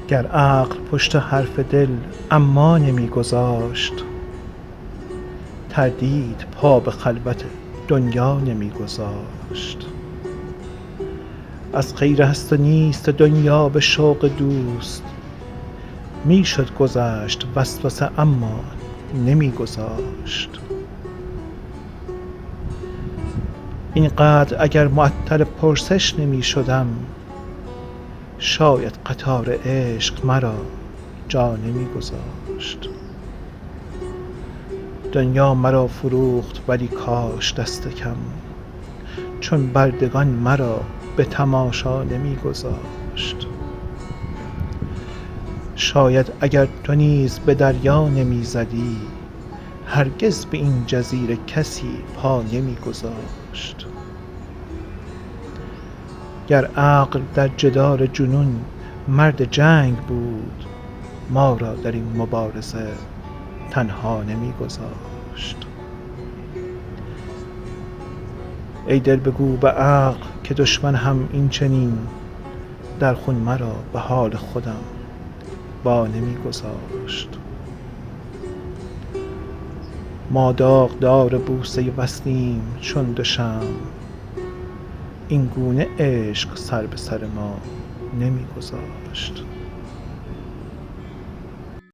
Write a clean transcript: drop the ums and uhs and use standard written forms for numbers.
گر عقل پشت حرف دل اما نمیگذاشت، تردید پا به خلوت دنیا نمیگذاشت. از غیر هست و نیست دنیا به شوق دوست، میشد گذشت وسوسه اما نمیگذاشت. اینقدر اگر معطل پرسش نمیشدم، شاید قطار عشق مرا جا نمیگذاشت. دنیا مرا فروخت ولی کاش دست کم، چون بردگان مرا به تماشا نمیگذاشت. شاید اگر تو نیز به دریا نمیزدی، هرگز به این جزیره کسی پا نمیگذاشت. گر عقل در جدال جنون مرد جنگ بود، ما را در این مبارزه تنها نمیگذاشت. ای دل بگو به عقل که دشمن هم این چنین، در خون مرا به حال خودم وا نمیگذاشت. ما داغدار بوسه وصلیم چون دو شمع، این گونه عشق سر به سر ما نمیگذاشت.